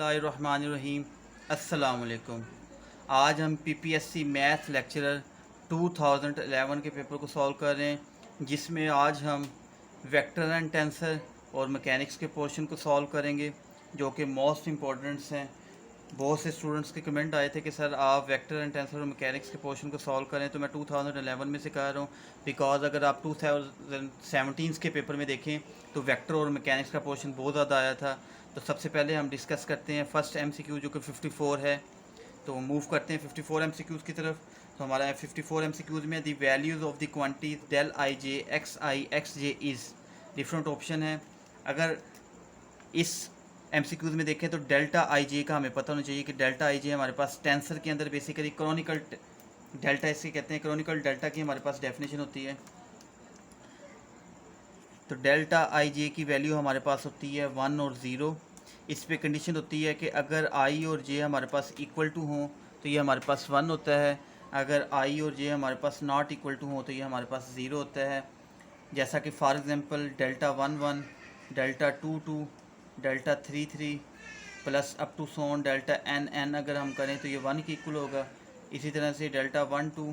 बिस्मिल्लाहिर्रहमानिर्रहीम। अस्सलामुअलैकुम। आज हम पीपीएससी मैथ लेक्चरर 2011 के पेपर को सॉल्व कर रहे हैं, जिसमें आज हम वेक्टर एंड टेंसर और मैकेनिक्स के पोर्शन को सॉल्व करेंगे, जो कि मोस्ट इम्पोर्टेंट्स हैं। बहुत से स्टूडेंट्स के कमेंट आए थे कि सर आप वेक्टर एंड टेंसर और मैकेनिक्स के पोर्शन को सॉल्व करें, तो मैं 2011 में से कह रहा हूँ, बिकॉज अगर आप 2017 के पेपर में देखें तो वेक्टर और मैकेनिक्स का पोर्शन बहुत ज़्यादा आया था। तो सबसे पहले हम डिस्कस करते हैं फर्स्ट एमसीक्यू, जो कि 54 है। तो मूव करते हैं 54 एमसीक्यूज़ की तरफ। तो हमारा 54 एमसीक्यूज़ में the values of the quantities del i j x j is different option है। अगर इस एमसीक्यूज़ में देखें तो डेल्टा आई जे का हमें पता होना चाहिए कि डेल्टा आई जे हमारे पास टेंसर के अंदर बेसिकली क्रॉनिकल डेल्टा इसके कहते हैं। क्रॉनिकल डेल्टा की हमारे पास डेफिनेशन होती है। तो डेल्टा आई जे की वैल्यू हमारे पास होती है 1 और 0। इस पे कंडीशन होती है कि अगर आई और जे हमारे पास इक्वल टू हों तो ये हमारे पास 1 होता है। अगर आई और जे हमारे पास नॉट इक्वल टू हों तो ये हमारे पास 0 होता है। जैसा कि for example delta 1 1, delta 2 2, delta 3 3 plus up to सोन डेल्टा एन एन अगर हम करें तो ये 1 के इक्वल होगा। इसी तरह से delta 1 2,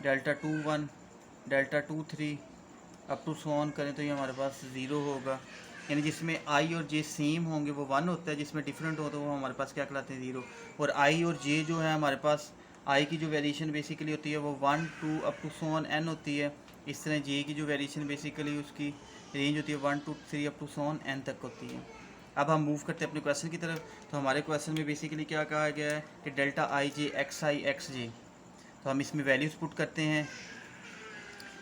delta 2 1, delta 2 3 up to so on करें तो ये हमारे पास 0 होगा। यानी जिसमें आई और जे सेम होंगे वो 1 होता है, जिसमें डिफरेंट हो तो वो हमारे पास क्या कहलाते हैं 0। और आई और जे जो है हमारे पास आई की जो वेरिएशन बेसिकली होती है वो 1 2 अप टू सोन एन होती है। इस तरह जे की जो वेरिएशन बेसिकली उसकी रेंज होती है 1 2 3 अप टू सोन एन तक होती है। अब हम मूव करते हैं अपने क्वेश्चन की तरफ। तो हमारे क्वेश्चन में बेसिकली क्या कहा गया है कि डेल्टा आई जे एक्स जे। तो हम इसमें वैल्यूज़ पुट करते हैं।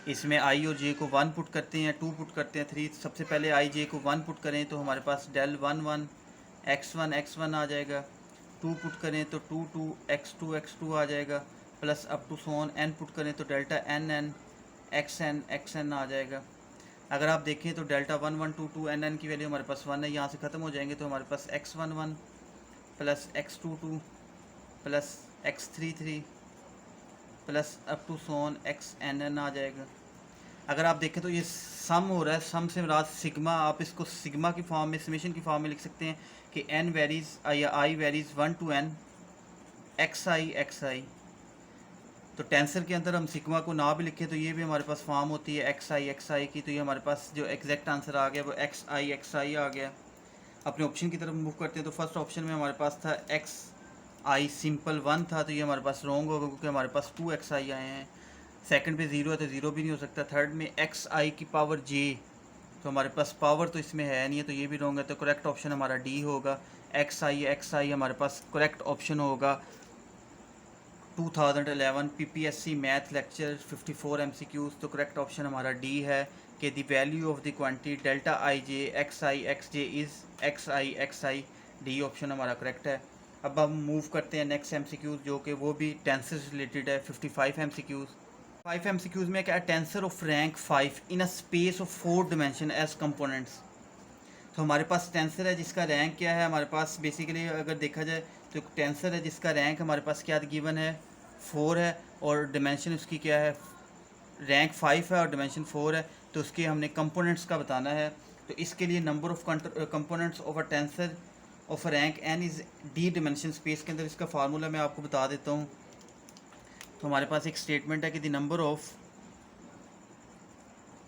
इसमें आई और जे को 1 पुट करते हैं, 2 पुट करते हैं, 3। सबसे पहले आई जे को 1 पुट करें तो हमारे पास डेल 1 1 x1 आ जाएगा। 2 पुट करें तो 2 2 x2 आ जाएगा। Plus up to so on n put करें तो delta n n x n आ जाएगा। अगर आप देखें तो डेल्टा 1 1 2 2 एन एन की वैल्यू हमारे पास 1 है, यहाँ से ख़त्म हो जाएंगे तो हमारे पास x1 1 plus x2 2 plus x3 3 plus up to so on x n n आ जाएगा। अगर आप देखें तो ये सम हो रहा है, सम से मुराद सिग्मा। आप इसको सिग्मा की फॉर्म में, समेशन की फॉर्म में लिख सकते हैं कि एन वेरीज या आई वेरीज 1 to n एक्स आई। तो टेंसर के अंदर हम सिग्मा को ना भी लिखें तो ये भी हमारे पास फॉर्म होती है एक्स आई की। तो ये हमारे पास जो एग्जैक्ट आंसर आ गया वो एक्स आई आ गया। अपने ऑप्शन की तरफ मूव करते हैं। तो फर्स्ट ऑप्शन में हमारे पास था एक्स आई सिंपल 1 था, तो ये हमारे पास रॉन्ग होगा क्योंकि हमारे पास 2 एक्स आई आए हैं। सेकंड पे 0 है तो 0 भी नहीं हो सकता। थर्ड में एक्स आई की पावर जे, तो हमारे पास पावर तो इसमें है नहीं है, तो ये भी रॉन्ग है। तो करेक्ट ऑप्शन हमारा डी होगा। एक्स आई हमारे पास करेक्ट ऑप्शन होगा। 2011 पीपीएससी मैथ लेक्चर 54 एमसीक्यूज़। तो करेक्ट ऑप्शन हमारा डी है कि the value of the quantity delta I j x j is x I. D option हमारा करेक्ट है। अब हम मूव करते हैं नेक्स्ट एमसीक्यूज़, जो कि वो भी टेंसर से रिलेटेड है। 55 एमसीक्यूज़। 5 एमसीक्यूज़ में क्या, tensor of rank 5 in a space of 4 dimension as components. तो हमारे पास टेंसर है जिसका रैंक क्या है, हमारे पास बेसिकली अगर देखा जाए तो एक टेंसर है जिसका रैंक हमारे पास क्या गिवन है 4 है, और डिमेंशन उसकी क्या है, रैंक 5 है और डिमेंशन 4 है। तो उसके हमने कंपोनेंट्स का बताना है। तो इसके लिए number of components of a tensor of rank n is d dimension space के अंदर इसका फार्मूला मैं आपको बता देता हूँ। तो हमारे पास एक स्टेटमेंट है कि the number of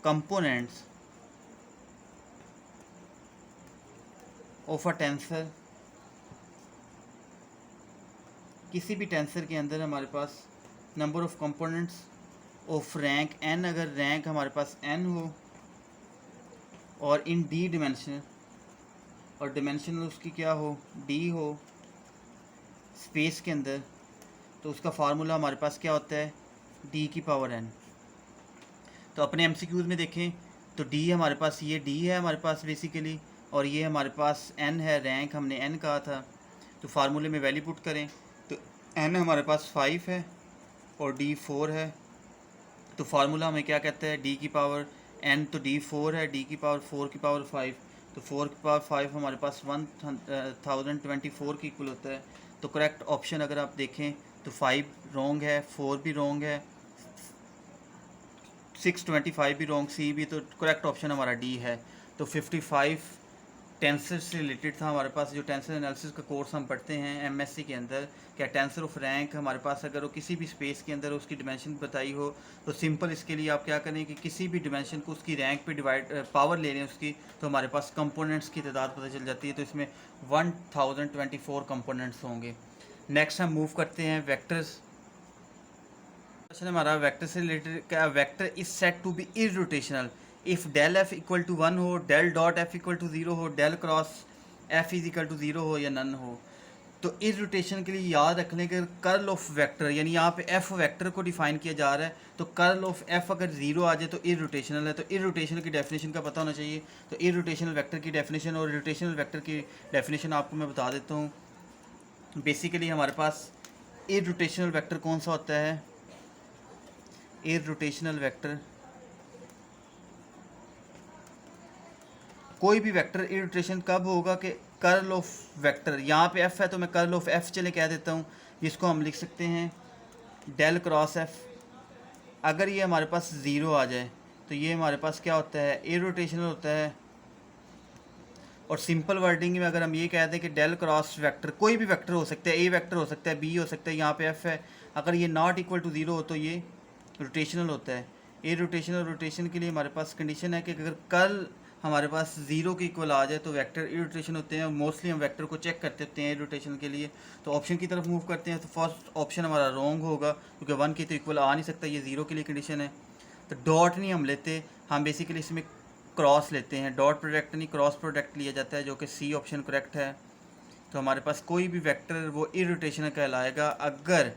components of a tensor, किसी भी टेंसर के अंदर हमारे पास number of components of rank n, अगर रैंक हमारे पास एन हो और इन डी डिमेंशन, और डिमेंशन उसकी क्या हो, डी हो स्पेस के अंदर, तो उसका फार्मूला हमारे पास क्या होता है, डी की पावर एन। तो अपने एमसीक्यूज़ में देखें तो डी हमारे पास, ये डी है हमारे पास बेसिकली, और ये हमारे पास एन है, रैंक हमने एन कहा था। तो फार्मूले में वैल्यू पुट करें तो एन हमारे पास 5 है और डी 4 है। तो फार्मूला हमें क्या कहता है, डी की पावर एन, तो डी 4 है, डी की पावर 4 की पावर 5, तो 4 की पावर 5 हमारे पास 1024 की इक्वल होता है। तो करेक्ट ऑप्शन अगर आप देखें तो 5 रॉन्ग है, 4 भी रॉन्ग है, 625 भी रॉन्ग, सी भी। तो करेक्ट ऑप्शन हमारा डी है। तो 55 टेंसर से रिलेटेड था हमारे पास, जो टेंसर एनालिसिस का कोर्स हम पढ़ते हैं एमएससी के अंदर। क्या टेंसर ऑफ रैंक हमारे पास अगर वो किसी भी स्पेस के अंदर उसकी डिमेंशन बताई हो तो सिंपल इसके लिए आप क्या करें कि किसी भी डिमेंशन को उसकी रैंक पे डिवाइड पावर ले लें उसकी, तो हमारे पास कंपोनेंट्स की तादाद पता चल जाती है। तो इसमें 1024 कंपोनेंट्स होंगे। नेक्स्ट हम मूव करते हैं वेक्टर्स। क्वेश्चन हमारा वेक्टर से रिलेटेड, क्या vector is set to be irrotational if del F equal to 1 हो, del dot F equal to 0 हो, del cross F is equal to 0 हो या नन हो। तो इररोटेशन के लिए याद रख लें कि कर्ल ऑफ वेक्टर, यानी यहाँ पे एफ वेक्टर को डिफाइन किया जा रहा है, तो कर्ल ऑफ एफ अगर 0 आ जाए तो इररोटेशनल है। तो इररोटेशनल की डेफिनेशन का पता होना चाहिए। तो इररोटेशनल वेक्टर की डेफिनेशन और रोटेशनल वेक्टर की डेफिनेशन आपको मैं बता देता हूँ। बेसिकली हमारे पास इररोटेशनल वेक्टर कौन सा होता है? इररोटेशनल वेक्टर, कोई भी वेक्टर इररोटेशन कब होगा कि कर्ल ऑफ वेक्टर, यहाँ पे एफ है तो मैं कर्ल ऑफ एफ चले कह देता हूँ, जिसको हम लिख सकते हैं डेल क्रॉस एफ। अगर ये हमारे पास 0 आ जाए तो ये हमारे पास क्या होता है? इररोटेशनल होता है। और सिंपल वर्डिंग में अगर हम ये कह दें कि डेल क्रॉस वेक्टर, कोई भी वेक्टर हो सकता है, ए वेक्टर हो सकता है, बी हो सकता है, यहाँ पे एफ है, अगर ये नॉट इक्वल टू 0 हो तो ये रोटेशनल होता है। ए रोटेशनल, रोटेशन के लिए हमारे पास कंडीशन है कि अगर कर्ल हमारे पास 0 के इक्वल आ जाए तो वेक्टर इरोटेशन होते हैं। मोस्टली हम वेक्टर को चेक करते होते हैं रोटेशन के लिए। तो ऑप्शन की तरफ मूव करते हैं। तो फर्स्ट ऑप्शन हमारा रॉन्ग होगा क्योंकि 1 के तो इक्वल आ नहीं सकता, ये 0 के लिए कंडीशन है। तो डॉट नहीं हम लेते, हम बेसिकली इसमें क्रॉस लेते हैं। डॉट प्रोडक्ट नहीं, क्रॉस प्रोडक्ट लिया जाता है, जो कि सी ऑप्शन करेक्ट है। तो हमारे पास कोई भी वेक्टर वो इरोटेशनल कहलाएगा अगर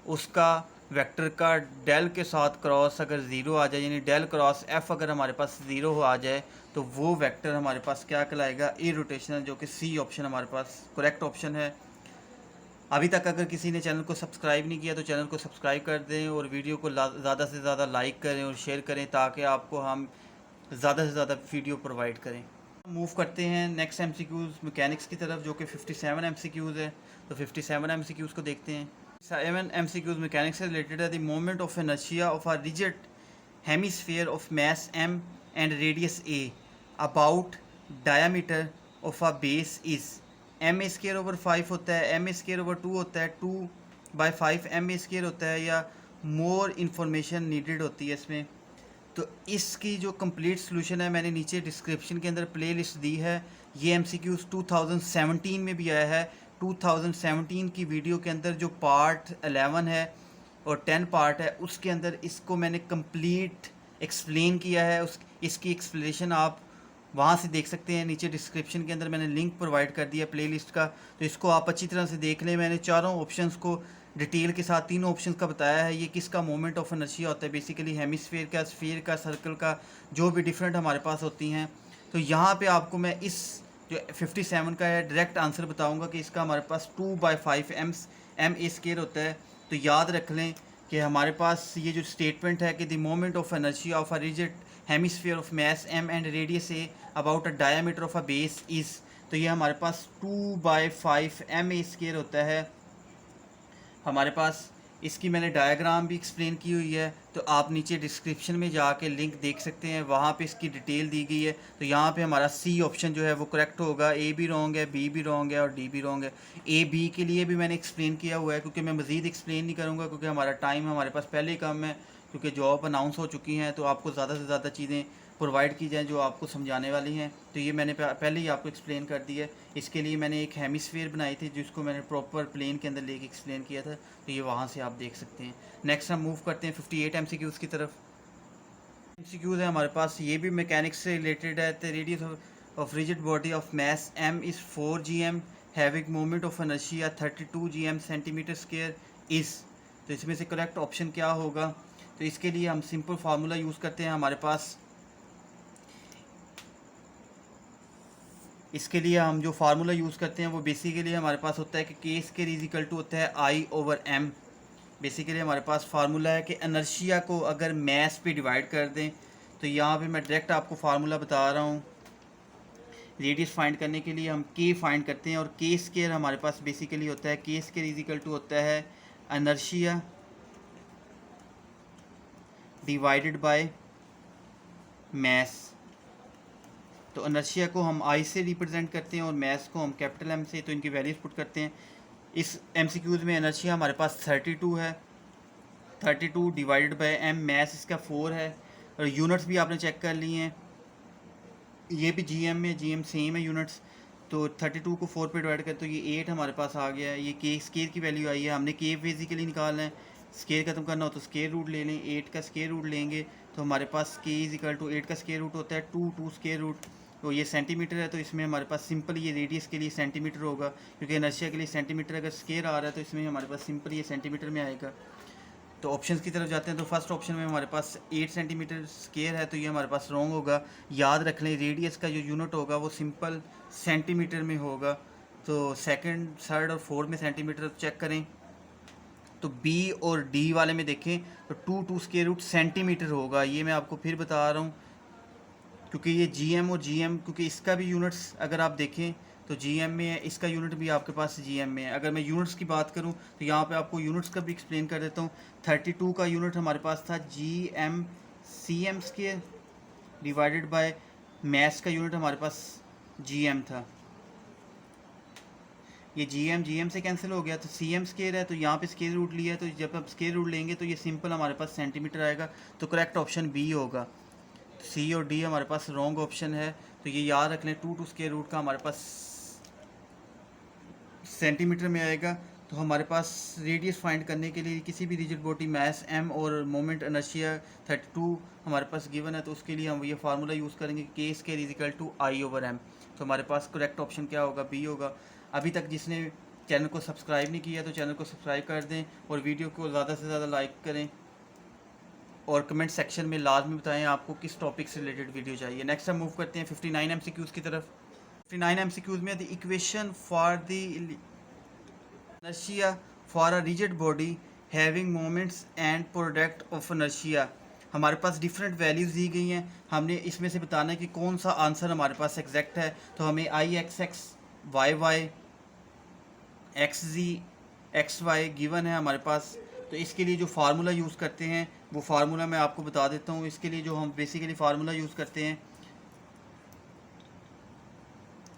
उसका वेक्टर का डेल के साथ क्रॉस अगर 0 आ जाए, यानी डेल क्रॉस एफ अगर हमारे पास 0 आ जाए तो वो वेक्टर हमारे पास क्या कहलाएगा? इरोटेशनल, जो कि सी ऑप्शन हमारे पास करेक्ट ऑप्शन है। अभी तक अगर किसी ने चैनल को सब्सक्राइब नहीं किया तो चैनल को सब्सक्राइब कर दें और वीडियो को ज़्यादा से ज़्यादा लाइक करें और शेयर करें ताकि आपको हम ज़्यादा से ज़्यादा वीडियो प्रोवाइड करें। मूव करते हैं नेक्स्ट एमसीक्यूज़ मैकेनिक्स की तरफ, जो कि 57 एमसीक्यूज़ है। तो 57 एमसीक्यूज़ को देखते हैं। 7 एमसीक्यूज़ मैकेनिक्स से रिलेटेड है। The moment of inertia of a rigid hemisphere of mass m and radius a about diameter of a base is ma² 5 होता है, ma²/2 होता है, 2/5 ma² होता है, या मोर इन्फॉर्मेशन नीडेड होती है इसमें। तो इसकी जो कंप्लीट सोल्यूशन है मैंने नीचे डिस्क्रिप्शन के अंदर प्लेलिस्ट दी है। ये एमसीक्यूज़ 2017 में भी आया है। 2017 की वीडियो के अंदर जो पार्ट 11 है और 10 पार्ट है उसके अंदर इसको मैंने कंप्लीट एक्सप्लेन किया है। इसकी एक्सप्लेनेशन आप वहाँ से देख सकते हैं। नीचे डिस्क्रिप्शन के अंदर मैंने लिंक प्रोवाइड कर दिया प्लेलिस्ट का, तो इसको आप अच्छी तरह से देख लें। मैंने चारों ऑप्शंस को डिटेल के साथ, तीनों ऑप्शंस का बताया है। ये किसका मोमेंट ऑफ इनर्शिया होता है, बेसिकली हेमिस्फीयर का, स्फीयर का, सर्कल का, जो भी डिफरेंट हमारे पास होती हैं। तो यहाँ पे आपको मैं इस जो 57 का है डायरेक्ट आंसर बताऊँगा कि इसका हमारे पास 2/5 ma² होता है। तो याद रख लें कि हमारे पास ये जो स्टेटमेंट है कि the moment of inertia of a rigid hemisphere of mass m and radius a about a diameter of a base is, तो ये हमारे पास 2/5 ma² होता है हमारे पास। इसकी मैंने डायग्राम भी एक्सप्लेन की हुई है, तो आप नीचे डिस्क्रिप्शन में जाके लिंक देख सकते हैं, वहाँ पे इसकी डिटेल दी गई है। तो यहाँ पे हमारा सी ऑप्शन जो है वो करेक्ट होगा। ए भी रॉन्ग है, बी भी रॉन्ग है और डी भी रॉन्ग है। ए बी के लिए भी मैंने एक्सप्लेन किया हुआ है, क्योंकि मैं मज़ीद एक्सप्लेन नहीं करूँगा क्योंकि हमारा टाइम हमारे पास पहले ही कम है, क्योंकि जॉब अनाउंस हो चुकी हैं। तो आपको ज़्यादा से ज़्यादा चीज़ें प्रोवाइड की जाएँ जो आपको समझाने वाली हैं। तो ये मैंने पहले ही आपको एक्सप्लेन कर दी है। इसके लिए मैंने एक हेमिस्फीयर बनाई थी जिसको मैंने प्रॉपर प्लेन के अंदर लेके एक्सप्लेन किया था, तो ये वहाँ से आप देख सकते हैं। नेक्स्ट हम मूव करते हैं 58 एमसीक्यूज़ की तरफ। एमसीक्यूज़ है हमारे पास, ये भी मैकेनिक्स से रिलेटेड है। The radius of rigid body of mass m is 4 gm having moment of inertia 32 gm cm² is, तो इसमें से करेक्ट ऑप्शन क्या होगा? तो इसके लिए हम सिंपल फार्मूला यूज़ करते हैं। हमारे पास इसके लिए हम जो फार्मूला यूज़ करते हैं वो बेसिकली हमारे पास होता है कि k² इज इक्वल टू होता है I/m। बेसिकली हमारे पास फार्मूला है कि इनर्शिया को अगर मास पे डिवाइड कर दें, तो यहाँ पे मैं डायरेक्ट आपको फार्मूला बता रहा हूँ। रेडियस फाइंड करने के लिए हम k फाइंड करते हैं, और k² हमारे पास बेसिकली होता है k² इज इक्वल टू होता है इनर्शिया डिवाइडेड बाय मास। तो इनर्शिया को हम आई से रिप्रेजेंट करते हैं और मैस को हम कैपिटल एम से, तो इनकी वैल्यूज पुट करते हैं। इस एमसीक्यूज़ में इनर्शिया हमारे पास 32 है, 32 डिवाइडेड बाय एम, मैस इसका 4 है, और यूनिट्स भी आपने चेक कर लिए हैं, ये भी जीएम में, जीएम सेम है यूनिट्स। तो 32 को 4 पे डिवाइड करें तो ये 8 हमारे पास आ गया है। ये के स्केयर की वैल्यू आई है, हमने के बेसिकली निकालना है, स्केयर खत्म करना हो तो स्केयर रूट ले लें, 8 का स्केयर रूट लेंगे तो हमारे पास के इज इक्वल टू 8 का स्केयर रूट होता है 2 स्केयर रूट, तो ये सेंटीमीटर है, तो इसमें हमारे पास सिंपल ये रेडियस के लिए सेंटीमीटर होगा, क्योंकि इनर्शिया के लिए सेंटीमीटर अगर स्केयर आ रहा है तो इसमें हमारे पास सिंपल ये सेंटीमीटर में आएगा। तो ऑप्शंस की तरफ जाते हैं, तो फर्स्ट ऑप्शन में हमारे पास 8 सेंटीमीटर स्केयर है, तो ये हमारे पास रॉन्ग होगा। याद रख लें रेडियस का जो यूनिट होगा वो सिंपल सेंटीमीटर में होगा। तो सेकंड, थर्ड और फोर्थ में सेंटीमीटर चेक करें, तो बी और डी वाले में देखें तो 2 स्केयर रूट सेंटीमीटर होगा। ये मैं आपको फिर बता रहा हूँ, क्योंकि ये जीएम और जीएम, क्योंकि इसका भी यूनिट्स अगर आप देखें तो जीएम में है, इसका यूनिट भी आपके पास जीएम में है। अगर मैं यूनिट्स की बात करूं तो यहाँ पे आपको यूनिट्स का भी एक्सप्लेन कर देता हूँ। 32 का यूनिट हमारे पास था GM CM square divided by mass का यूनिट हमारे पास जीएम था। ये जीएम से कैंसिल हो गया, तो सीएम स्केयर है, तो यहाँ पे स्केयर रूट लिया है, तो जब आप स्केयर रूट लेंगे तो ये सिंपल हमारे पास सेंटीमीटर आएगा। तो करेक्ट ऑप्शन बी होगा। सी और डी हमारे पास रॉन्ग ऑप्शन है, तो ये याद रख लें 2 स्केयर रूट का हमारे पास सेंटीमीटर में आएगा। तो हमारे पास रेडियस फाइंड करने के लिए किसी भी रिजिड बॉडी मैस एम और मोमेंट इनर्शिया 32 हमारे पास गिवन है, तो उसके लिए हम ये फार्मूला यूज़ करेंगे k square is equal to i over m. तो हमारे पास करेक्ट ऑप्शन क्या होगा, बी होगा। अभी तक जिसने चैनल को सब्सक्राइब नहीं किया तो चैनल को सब्सक्राइब कर दें और वीडियो को ज़्यादा से ज़्यादा लाइक करें, और कमेंट सेक्शन में लाजमी बताएं आपको किस टॉपिक से रिलेटेड वीडियो चाहिए। नेक्स्ट हम मूव करते हैं 59 एमसीक्यूज़ की तरफ। 59 एमसीक्यूज़ में the equation for the inertia for a rigid body having moments and product of inertia, हमारे पास डिफरेंट वैल्यूज़ दी गई हैं। हमने इसमें से बताना है कि कौन सा आंसर हमारे पास एग्जैक्ट है। तो हमें I x x y y x z x y given है हमारे पास। तो इसके लिए जो फार्मूला यूज़ करते हैं वो फार्मूला मैं आपको बता देता हूँ। इसके लिए जो हम बेसिकली फार्मूला यूज़ करते हैं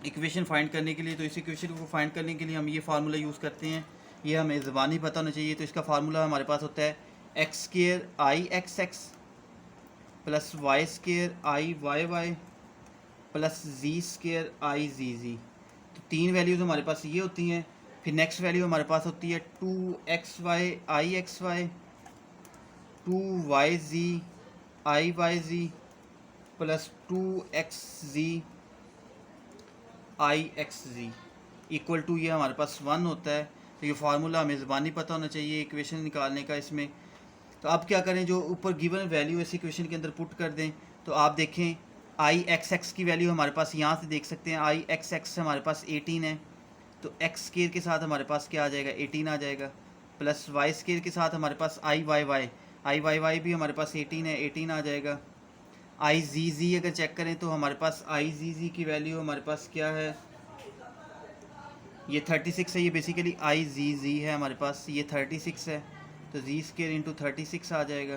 इक्वेशन फाइंड करने के लिए, तो इस इक्वेशन को फाइंड करने के लिए हम ये फार्मूला यूज़ करते हैं। ये हमें ज़बानी पता होना चाहिए। तो इसका फार्मूला हमारे पास होता है x square I x x plus y square I y y plus z square I z z. तो 3 वैल्यूज़ हमारे पास ये होती हैं। फिर नेक्स्ट वैल्यू हमारे पास होती है 2xy i x y 2yz i y z plus 2xz i x z equal to ये हमारे पास 1 होता है। तो ये फार्मूला हमें ज़बानी पता होना चाहिए इक्वेशन निकालने का इसमें। तो अब क्या करें, जो ऊपर गिवन वैल्यू इस इक्वेशन के अंदर पुट कर दें। तो आप देखें आई एक्स एक्स की वैल्यू हमारे पास यहाँ से देख सकते हैं, आई एक्स एक्स हमारे पास 18 है, तो एक्स स्केयर के साथ हमारे पास क्या आ जाएगा 18 आ जाएगा, प्लस वाई स्केयर के साथ हमारे पास आई वाई वाई भी हमारे पास 18 है, 18 आ जाएगा। आई जी जी अगर चेक करें तो हमारे पास आई जी जी की वैल्यू हमारे पास क्या है, ये 36 है। ये बेसिकली आई जी जी है हमारे पास, ये 36 है, तो जी स्केयर इंटू 36 आ जाएगा,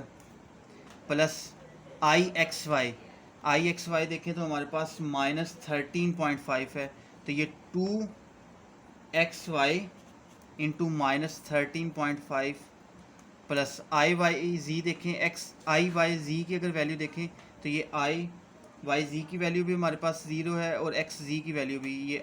प्लस आई एक्स वाई देखें तो हमारे पास -13.5 है, तो ये 2xy इंटू -13.5 प्लस आई वाई जी देखें, एक्स आई वाई जी की अगर वैल्यू देखें तो ये आई वाई जी की वैल्यू भी हमारे पास 0 है और एक्स जी की वैल्यू भी,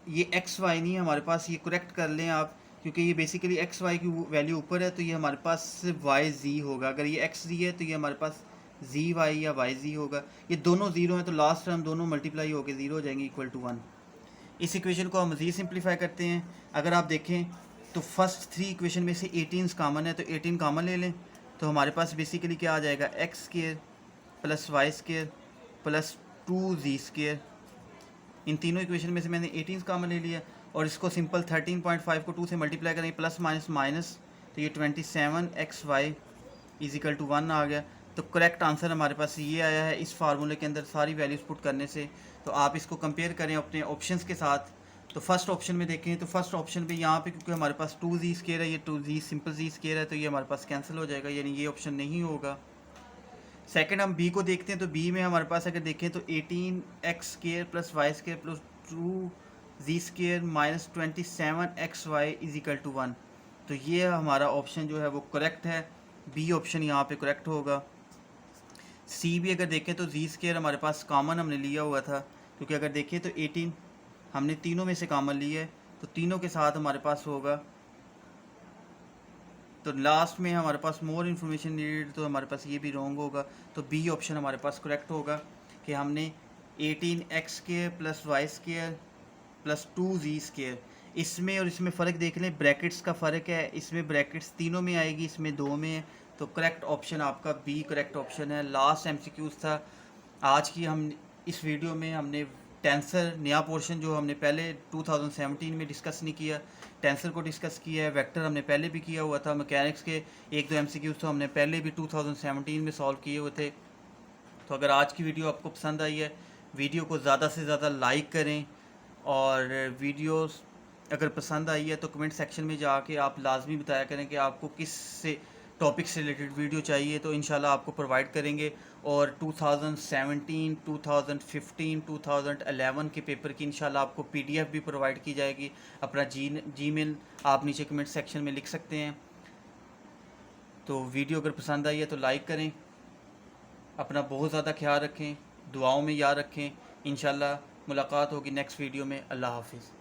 ये एक्स वाई नहीं है हमारे पास, ये करेक्ट कर लें आप, क्योंकि ये बेसिकली एक्स वाई की वैल्यू ऊपर है, तो ये हमारे पास सिर्फ वाई जी होगा। अगर ये एक्स जी है तो ये हमारे पास जी वाई या वाई जी होगा। ये दोनों ज़ीरो हैं तो लास्ट टर्म दोनों मल्टीप्लाई होकर 0 हो जाएंगे इक्वल टू 1। इस इक्वेशन को हम मज़ीद सिंप्लीफाई करते हैं। अगर आप देखें तो फर्स्ट 3 इक्वेशन में से 18 कामन है, तो 18 कामन ले लें तो हमारे पास बेसिकली क्या आ जाएगा, x square plus y square plus 2z square. इन तीनों इक्वेशन में से मैंने 18 कामन ले लिया और इसको सिंपल 13.5 को 2 से मल्टीप्लाई करें, प्लस माइनस माइनस, तो ये 27xy इज इक्वल टू 1 आ गया। तो करेक्ट आंसर हमारे पास ये आया है इस फार्मूले के अंदर सारी वैल्यूज़ पुट करने से। तो आप इसको कंपेयर करें अपने ऑप्शंस के साथ। तो फर्स्ट ऑप्शन में देखें तो फर्स्ट ऑप्शन पे यहाँ पे क्योंकि हमारे पास 2z स्केयर है, ये 2z सिंपल z स्केयर है, तो ये हमारे पास कैंसिल हो जाएगा, यानी ये ऑप्शन नहीं होगा। सेकंड हम बी को देखते हैं, तो बी में हमारे पास अगर देखें तो 18x² + y² + 2z² - 27xy = 1। तो ये हमारा ऑप्शन जो है वो करेक्ट है, बी ऑप्शन यहाँ पे करेक्ट होगा। सी भी अगर देखें तो z² हमारे पास कॉमन हमने लिया हुआ था, क्योंकि अगर देखें तो 18 हमने तीनों में से कॉमन लिया है, तो तीनों के साथ हमारे पास होगा। तो लास्ट में हमारे पास मोर इन्फॉर्मेशन नीडेड, तो हमारे पास ये भी रॉन्ग होगा। तो बी ऑप्शन हमारे पास करेक्ट होगा कि हमने 18x² + y² + 2z², इसमें और इसमें फ़र्क देख लें, ब्रैकेट्स का फ़र्क है, इसमें ब्रैकेट्स तीनों में आएगी, इसमें दो में है। तो करेक्ट ऑप्शन आपका बी करेक्ट ऑप्शन है। लास्ट एमसीक्यूज़ था आज की। हम इस वीडियो में हमने टेंसर नया पोर्शन जो हमने पहले 2017 में डिस्कस नहीं किया, टेंसर को डिस्कस किया है। वेक्टर हमने पहले भी किया हुआ था। मैकेनिक्स के एक दो एमसीक्यूज़ तो हमने पहले भी 2017 में सॉल्व किए हुए थे। तो अगर आज की वीडियो आपको पसंद आई है, वीडियो को ज़्यादा से ज़्यादा लाइक करें, और वीडियोस अगर पसंद आई है तो कमेंट सेक्शन में जाके आप लाजमी बताया करें कि आपको किस से टॉपिक से रिलेटेड वीडियो चाहिए, तो इंशाल्लाह आपको प्रोवाइड करेंगे। और 2017, 2015, 2011 के पेपर की इंशाल्लाह आपको पीडीएफ भी प्रोवाइड की जाएगी। अपना जीमेल आप नीचे कमेंट सेक्शन में लिख सकते हैं। तो वीडियो अगर पसंद आई है तो लाइक करें, अपना बहुत ज़्यादा ख्याल रखें, दुआओं में याद रखें। इंशाल्लाह मुलाकात होगी नेक्स्ट वीडियो में। अल्लाह हाफिज़।